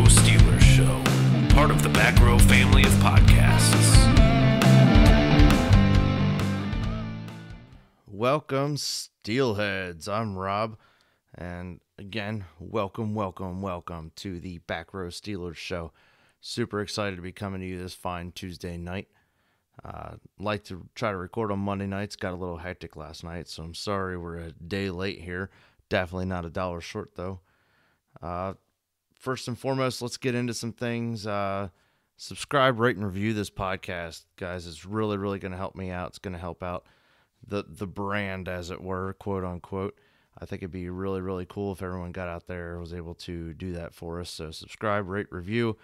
Row Steelers Show, part of the Back Row family of podcasts. Welcome, Steelheads. I'm Rob, and again, welcome to the Back Row Steelers Show. Super excited to be coming to you this fine Tuesday night. Like to try to record on Monday nights. Got a little hectic last night, so I'm sorry we're a day late here. Definitely not $1 short, though. First and foremost, let's get into some things. Subscribe, rate, and review this podcast, guys. It's really going to help me out. It's going to help out the brand, as it were, quote unquote. I think it'd be really cool if everyone got out there and was able to do that for us. So subscribe, rate, review.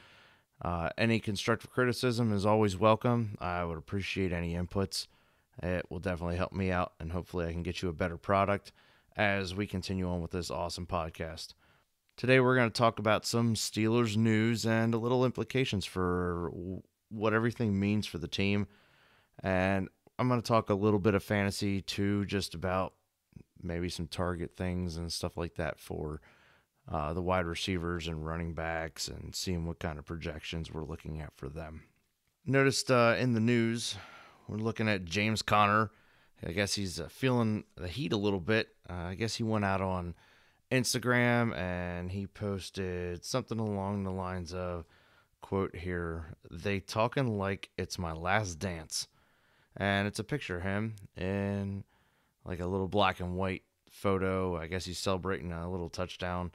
Any constructive criticism is always welcome. I would appreciate any inputs. It will definitely help me out, and hopefully I can get you a better product as we continue on with this awesome podcast. Today we're going to talk about some Steelers news and a little implications for what everything means for the team. And I'm going to talk a little bit of fantasy too, just about maybe some target things and stuff like that for the wide receivers and running backs, and seeing what kind of projections we're looking at for them. Noticed in the news, we're looking at James Conner. I guess he's feeling the heat a little bit. I guess he went out on Instagram and he posted something along the lines of, quote here, "They talking like it's my last dance." And it's a picture of him in like a little black and white photo. I guess he's celebrating a little touchdown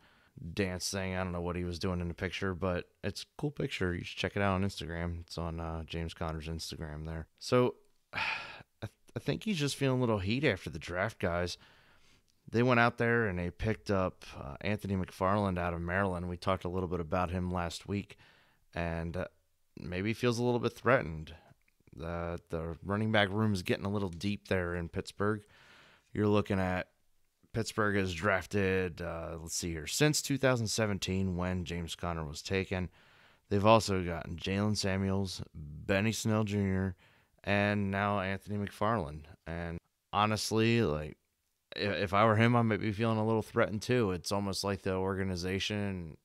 dance thing. I don't know what he was doing in the picture, but it's a cool picture. You should check it out on Instagram. It's on James Conner's Instagram there. So I think he's just feeling a little heat after the draft, guys. They went out there and they picked up Anthony McFarland out of Maryland. We talked a little bit about him last week, and maybe feels a little bit threatened. The running back room is getting a little deep there in Pittsburgh. You're looking at Pittsburgh has drafted, let's see here, since 2017 when James Conner was taken. They've also gotten Jalen Samuels, Benny Snell Jr., and now Anthony McFarland. And honestly, like, if I were him, I might be feeling a little threatened too. It's almost like the organization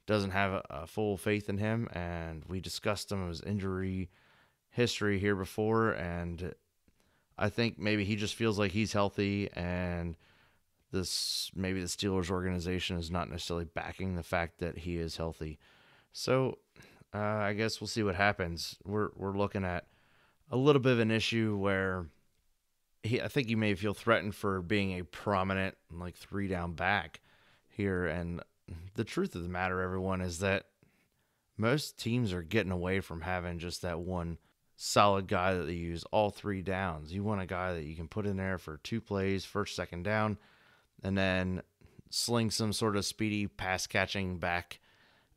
doesn't have a full faith in him, and we discussed his injury history here before, and I think maybe he just feels like he's healthy, and maybe the Steelers organization is not necessarily backing the fact that he is healthy. So I guess we'll see what happens. We're looking at a little bit of an issue where I think he may feel threatened for being a prominent, like, 3-down back here. And the truth of the matter, everyone, is that most teams are getting away from having just that one solid guy that they use all 3 downs. You want a guy that you can put in there for 2 plays, first, second down, and then sling some sort of speedy pass-catching back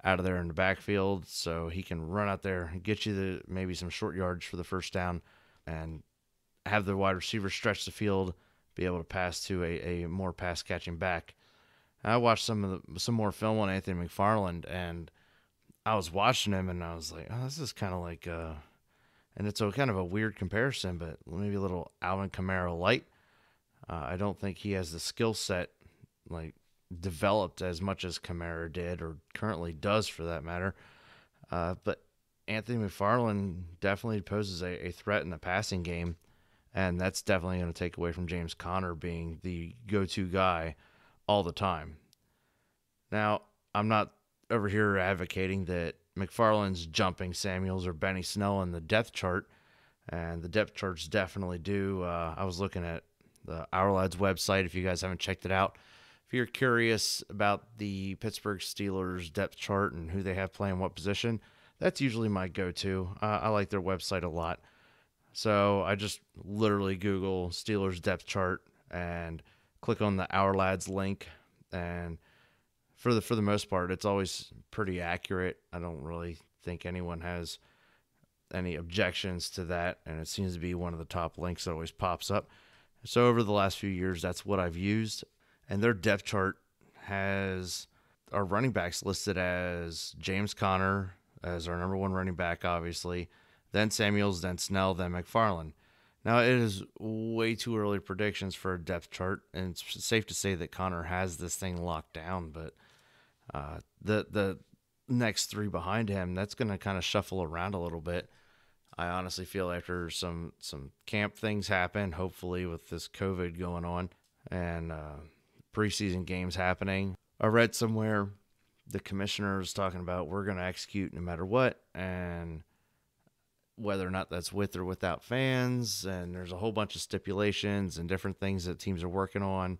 out of there in the backfield so he can run out there and get you maybe some short yards for the first down, and have the wide receiver stretch the field, be able to pass to a more pass-catching back. I watched some more film on Anthony McFarland, and I was watching him, and I was like, oh, this is kind of like and it's kind of a weird comparison, but maybe a little Alvin Kamara light. I don't think he has the skill set like developed as much as Kamara did, or currently does for that matter. But Anthony McFarland definitely poses a threat in the passing game, and that's definitely going to take away from James Conner being the go-to guy all the time. Now, I'm not over here advocating that McFarland's jumping Samuels or Benny Snell in the depth chart, and the depth charts definitely do. I was looking at the Our Lads website, if you guys haven't checked it out. If you're curious about the Pittsburgh Steelers depth chart and who they have playing what position, that's usually my go-to. I like their website a lot. So I just literally Google Steelers depth chart and click on the Our Lads link, and for the most part, it's always pretty accurate. I don't really think anyone has any objections to that, and it seems to be one of the top links that always pops up. So over the last few years, that's what I've used, and their depth chart has our running backs listed as James Conner as our number 1 running back, obviously, then Samuels, then Snell, then McFarland. Now, it is way too early predictions for a depth chart, and it's safe to say that Conner has this thing locked down, but the next three behind him, that's going to kind of shuffle around a little bit. I honestly feel after some camp things happen, hopefully with this COVID going on and preseason games happening. I read somewhere the commissioner is talking about we're going to execute no matter what, and whether or not that's with or without fans, and there's a whole bunch of stipulations and different things that teams are working on.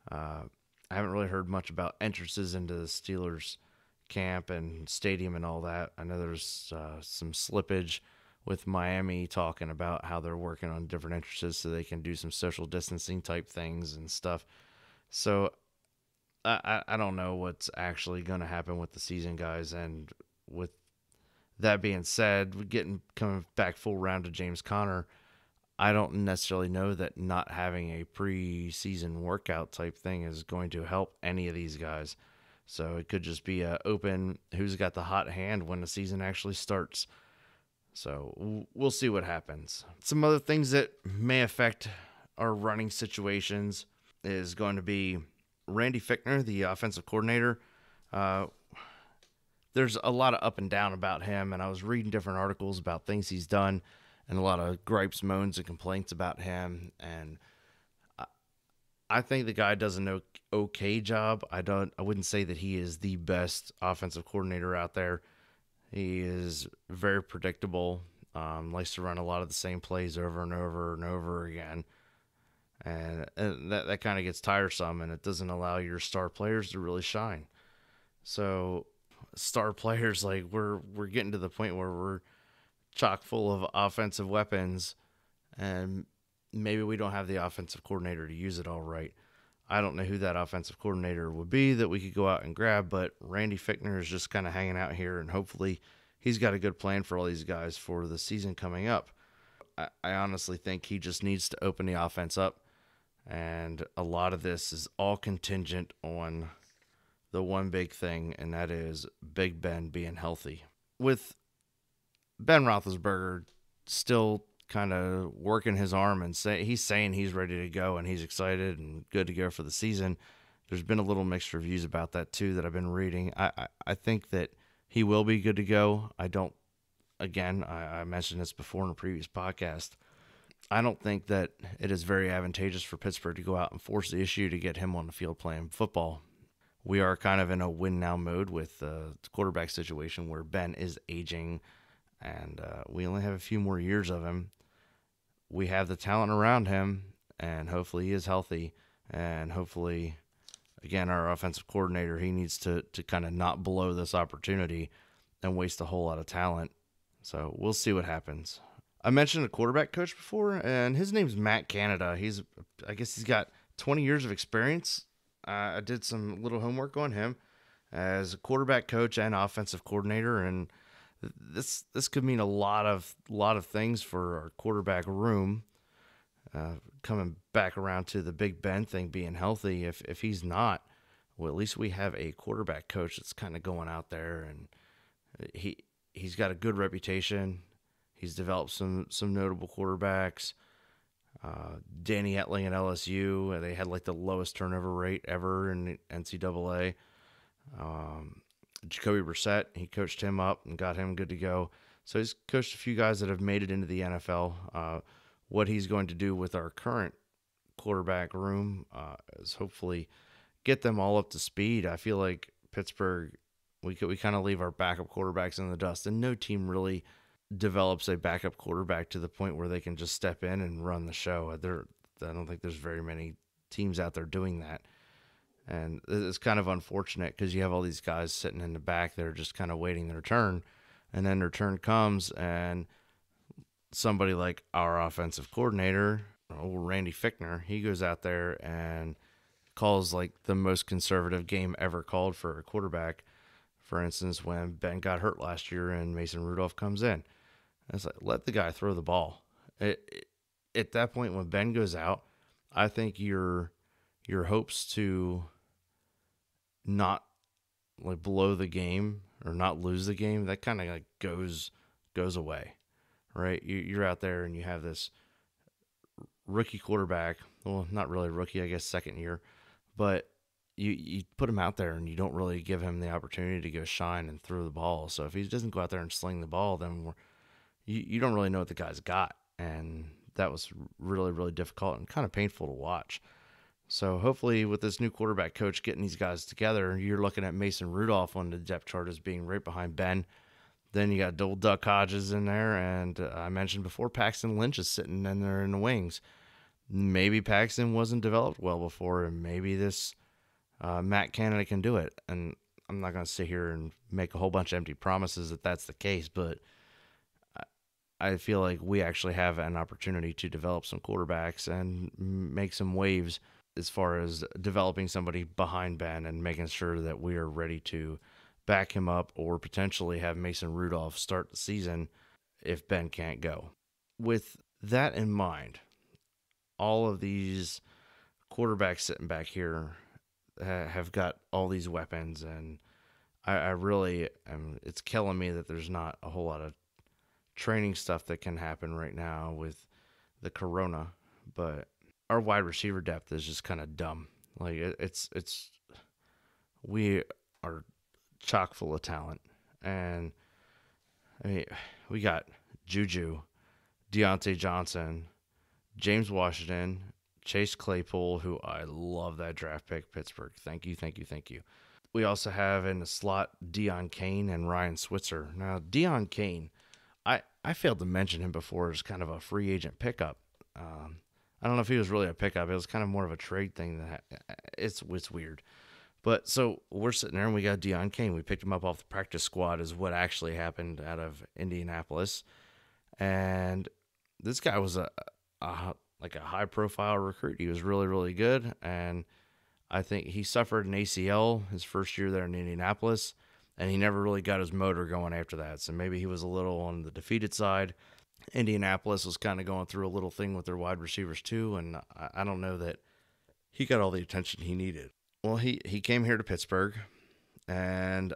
I haven't really heard much about entrances into the Steelers camp and stadium and all that. I know there's some slippage with Miami talking about how they're working on different entrances so they can do some social distancing type things and stuff. So I don't know what's actually going to happen with the season, guys. And with that being said, coming back full round to James Conner, I don't necessarily know that not having a preseason workout type thing is going to help any of these guys. So it could just be a open who's got the hot hand when the season actually starts. So we'll see what happens. Some other things that may affect our running situations is going to be Randy Fichtner, the offensive coordinator. There's a lot of up and down about him, and I was reading different articles about things he's done and a lot of gripes, moans, and complaints about him. And I think the guy does an okay job. I wouldn't say that he is the best offensive coordinator out there. He is very predictable, likes to run a lot of the same plays over and over and over again. And that kind of gets tiresome, and it doesn't allow your star players to really shine. So star players, like we're getting to the point where we're chock full of offensive weapons, and maybe we don't have the offensive coordinator to use it all right. I don't know who that offensive coordinator would be that we could go out and grab, but Randy Fichtner is just kind of hanging out here, and hopefully he's got a good plan for all these guys for the season coming up. I honestly think he just needs to open the offense up, and a lot of this is all contingent on the one big thing, and that is Big Ben being healthy. With Ben Roethlisberger still kind of working his arm and he's saying he's ready to go and he's excited and good to go for the season. There's been a little mixed reviews about that too that I've been reading. I think that he will be good to go. I mentioned this before in a previous podcast. I don't think that it is very advantageous for Pittsburgh to go out and force the issue to get him on the field playing football. We are kind of in a win now mode with the quarterback situation where Ben is aging and we only have a few more years of him. We have the talent around him, and hopefully he is healthy. And hopefully, again, our offensive coordinator, he needs to kind of not blow this opportunity and waste a whole lot of talent. So we'll see what happens. I mentioned a quarterback coach before, and his name's Matt Canada. I guess he's got 20 years of experience. I did some little homework on him as a quarterback coach and offensive coordinator, and this could mean a lot of things for our quarterback room. Coming back around to the Big Ben thing being healthy, if he's not, well, at least we have a quarterback coach that's kind of going out there, and he's got a good reputation. He's developed some notable quarterbacks. Danny Etling at LSU, they had like the lowest turnover rate ever in the NCAA. Jacoby Brissett, he coached him up and got him good to go. So he's coached a few guys that have made it into the NFL. What he's going to do with our current quarterback room is hopefully get them all up to speed. I feel like Pittsburgh, we kind of leave our backup quarterbacks in the dust, and no team really develops a backup quarterback to the point where they can just step in and run the show. I don't think there's very many teams out there doing that. And it's kind of unfortunate because you have all these guys sitting in the back that are just kind of waiting their turn. And then their turn comes and somebody like our offensive coordinator, old Randy Fichtner, he goes out there and calls like the most conservative game ever called for a quarterback. For instance, when Ben got hurt last year and Mason Rudolph comes in. And it's like, let the guy throw the ball. At that point, when Ben goes out, I think your hopes to not like blow the game or not lose the game, that kind of like goes away, right? You're out there and you have this rookie quarterback. Well, not really rookie, I guess second year, but you put him out there and you don't really give him the opportunity to go shine and throw the ball. So if he doesn't go out there and sling the ball, then you don't really know what the guy's got. And that was really, really difficult and kind of painful to watch. So hopefully with this new quarterback coach getting these guys together, you're looking at Mason Rudolph on the depth chart as being right behind Ben. Then you got Double Duck Hodges in there, and I mentioned before Paxton Lynch is sitting in there in the wings. Maybe Paxton wasn't developed well before, and maybe this Matt Canada can do it. And I'm not going to sit here and make a whole bunch of empty promises that that's the case, but I feel like we actually have an opportunity to develop some quarterbacks and make some waves as far as developing somebody behind Ben and making sure that we are ready to back him up or potentially have Mason Rudolph start the season if Ben can't go. With that in mind, all of these quarterbacks sitting back here have got all these weapons, and I really am, it's killing me that there's not a whole lot of training stuff that can happen right now with the corona, but our wide receiver depth is just kind of dumb. Like it's we are chock full of talent, and I mean we got Juju, Deontay Johnson, James Washington, Chase Claypool, who I love that draft pick, Pittsburgh. Thank you. We also have in the slot Deion Kane and Ryan Switzer. Now Deion Kane, I failed to mention him before as kind of a free agent pickup. I don't know if he was really a pickup. It was kind of more of a trade thing. It's weird. But so we're sitting there and we got Deion Kane. We picked him up off the practice squad is what actually happened out of Indianapolis. And this guy was a high-profile recruit. He was really, really good. And I think he suffered an ACL his first year there in Indianapolis, and he never really got his motor going after that. So maybe he was a little on the defeated side. Indianapolis was kind of going through a little thing with their wide receivers too, and I don't know that he got all the attention he needed. Well, he came here to Pittsburgh, and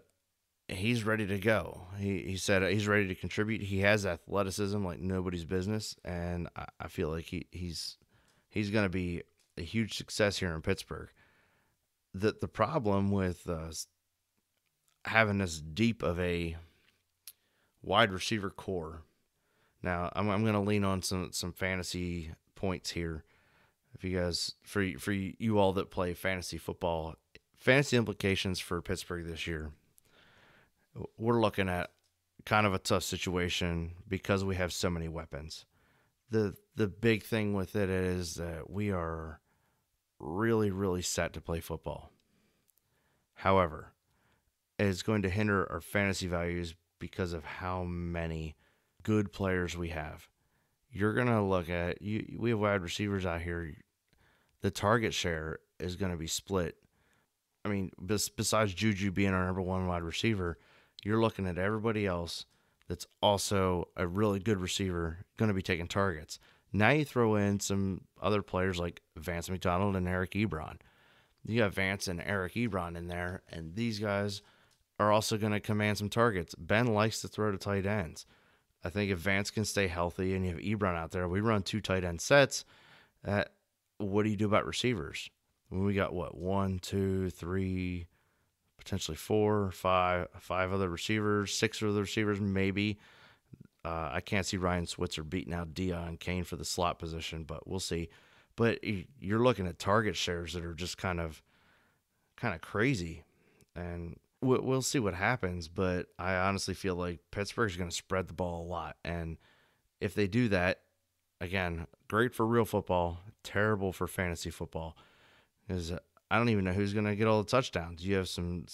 he's ready to go. He said he's ready to contribute. He has athleticism like nobody's business, and I feel like he's going to be a huge success here in Pittsburgh. The problem with having this deep of a wide receiver core. Now, I'm going to lean on some fantasy points here. If you guys, for you all that play fantasy football, fantasy implications for Pittsburgh this year, we're looking at kind of a tough situation because we have so many weapons. The big thing with it is that we are really, really set to play football. However, it's going to hinder our fantasy values because of how many good players we have. You're going to look at, we have wide receivers out here, the target share is going to be split. I mean, besides Juju being our number one wide receiver, you're looking at everybody else that's also a really good receiver going to be taking targets. Now you throw in some other players like Vance McDonald and Eric Ebron. You have Vance and Eric Ebron in there, and these guys are also going to command some targets. Ben likes to throw to tight ends. I think if Vance can stay healthy and you have Ebron out there, we run 2 tight end sets. What do you do about receivers? When we got, 1, 2, 3, potentially 4, 5 other receivers, 6 other receivers maybe. I can't see Ryan Switzer beating out Deion Kane for the slot position, but we'll see. But you're looking at target shares that are just kind of crazy, and we'll see what happens. But I honestly feel like Pittsburgh's going to spread the ball a lot, and if they do that, again, great for real football, terrible for fantasy football, because I don't even know who's going to get all the touchdowns. You have some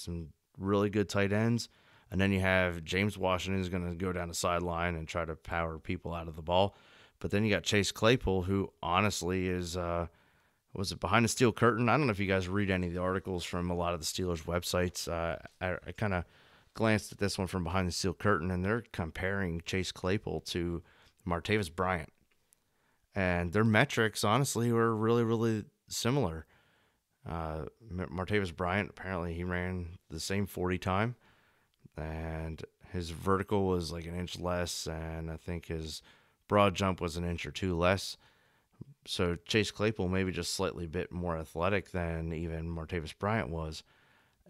really good tight ends, and then you have James Washington who's going to go down the sideline and try to power people out of the ball. But then you got Chase Claypool, who honestly is, was it behind the steel curtain? I don't know if you guys read any of the articles from a lot of the Steelers websites. I kind of glanced at this one from behind the steel curtain, and they're comparing Chase Claypool to Martavis Bryant. And their metrics, honestly, were really, really similar. Martavis Bryant, apparently he ran the same 40 time, and his vertical was like an inch less, and I think his broad jump was an inch or 2 less. So Chase Claypool maybe just slightly bit more athletic than even Martavis Bryant was.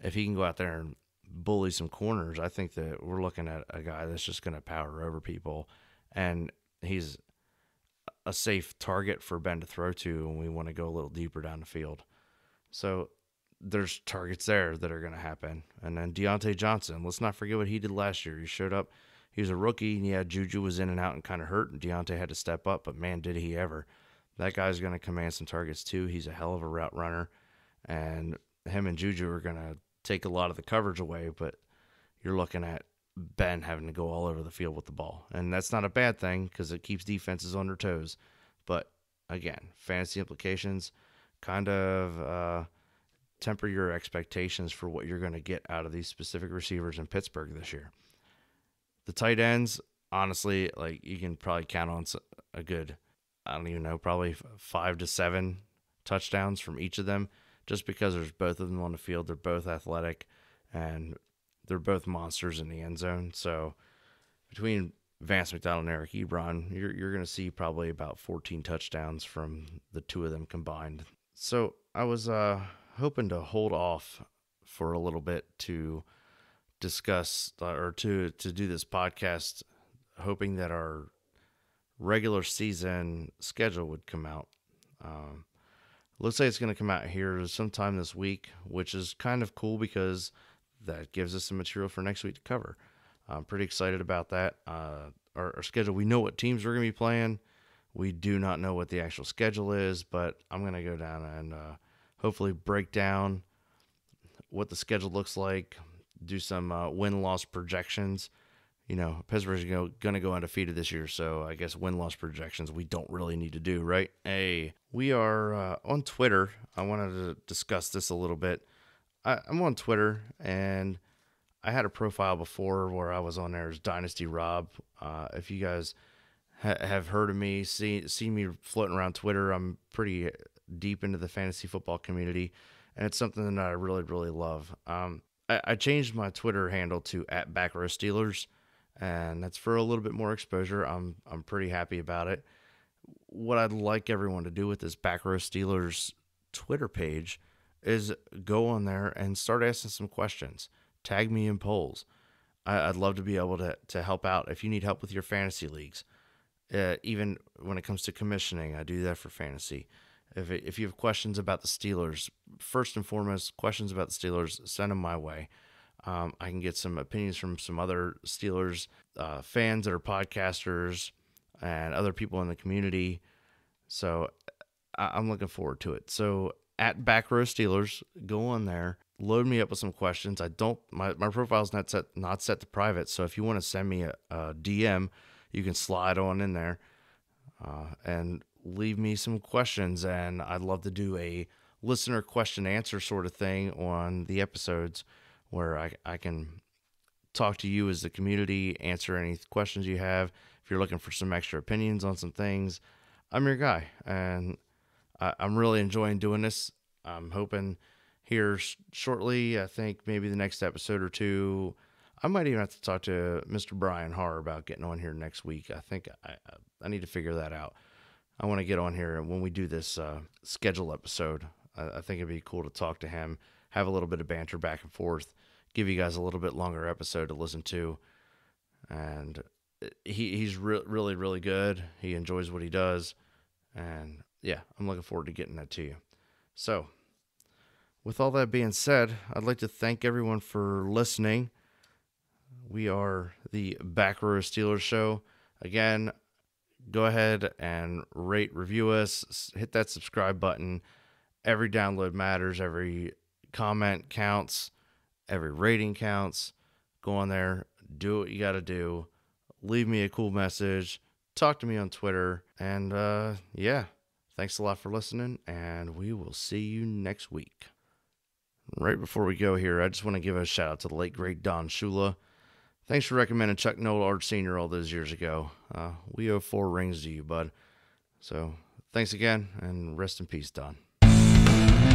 If he can go out there and bully some corners, I think that we're looking at a guy that's just going to power over people, and he's a safe target for Ben to throw to when we want to go a little deeper down the field. So there's targets there that are going to happen. And then Deontay Johnson, let's not forget what he did last year. He showed up. He was a rookie, and yeah, Juju was in and out and kind of hurt, and Deontay had to step up, but man, did he ever. That guy's going to command some targets too. He's a hell of a route runner, and him and Juju are going to take a lot of the coverage away, but you're looking at Ben having to go all over the field with the ball. And that's not a bad thing because it keeps defenses on their toes. But again, fantasy implications, kind of temper your expectations for what you're going to get out of these specific receivers in Pittsburgh this year. The tight ends, honestly, like you can probably count on a good, I don't even know, probably 5 to 7 touchdowns from each of them, just because there's both of them on the field. They're both athletic, and they're both monsters in the end zone. So between Vance McDonald and Eric Ebron, you're going to see probably about 14 touchdowns from the two of them combined. So I was hoping to hold off for a little bit to discuss or to do this podcast, hoping that our regular season schedule would come out. Looks like it's going to come out here sometime this week, which is kind of cool because that gives us some material for next week to cover. I'm pretty excited about that. Our schedule, we know what teams we're going to be playing. We do not know what the actual schedule is, but I'm going to go down and hopefully break down what the schedule looks like, do some win-loss projections. You know, Pittsburgh's going to go undefeated this year, so I guess win-loss projections we don't really need to do, right? Hey, we are on Twitter. I wanted to discuss this a little bit. I'm on Twitter, and I had a profile before where I was on there as Dynasty Rob. If you guys have heard of me, see me floating around Twitter, I'm pretty deep into the fantasy football community, and it's something that I really, really love. I changed my Twitter handle to @BackRowSteelers, and that's for a little bit more exposure. I'm pretty happy about it. What I'd like everyone to do with this Back Row Steelers Twitter page is go on there and start asking some questions. Tag me in polls. I'd love to be able to help out if you need help with your fantasy leagues. Even when it comes to commissioning, I do that for fantasy. If you have questions about the Steelers, first and foremost, questions about the Steelers, send them my way. I can get some opinions from some other Steelers fans that are podcasters and other people in the community. So I'm looking forward to it. So @Back Row Steelers, go on there, load me up with some questions. My profile's not set to private. So if you want to send me a DM, you can slide on in there and leave me some questions. And I'd love to do a listener question answer sort of thing on the episodes where I can talk to you as the community, answer any questions you have. If you're looking for some extra opinions on some things, I'm your guy. And I'm really enjoying doing this. I'm hoping here shortly, I think maybe the next episode or two, I might even have to talk to Mr. Brian Harr about getting on here next week. I think I need to figure that out. I want to get on here when we do this schedule episode. I think it'd be cool to talk to him, have a little bit of banter back and forth, give you guys a little bit longer episode to listen to. And he's really, really good. He enjoys what he does. And yeah, I'm looking forward to getting that to you. So with all that being said, I'd like to thank everyone for listening. We are the Back Row Steelers Show. Again, go ahead and rate, review us, hit that subscribe button. Every download matters. Every comment counts. Every rating counts. Go on there. Do what you got to do. Leave me a cool message. Talk to me on Twitter. And yeah, thanks a lot for listening. And we will see you next week. Right before we go here, I just want to give a shout out to the late, great Don Shula. Thanks for recommending Chuck Noll Sr. all those years ago. We owe 4 rings to you, bud. So thanks again, and rest in peace, Don.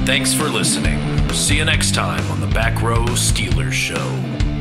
Thanks for listening. See you next time on the Back Row Steelers Show.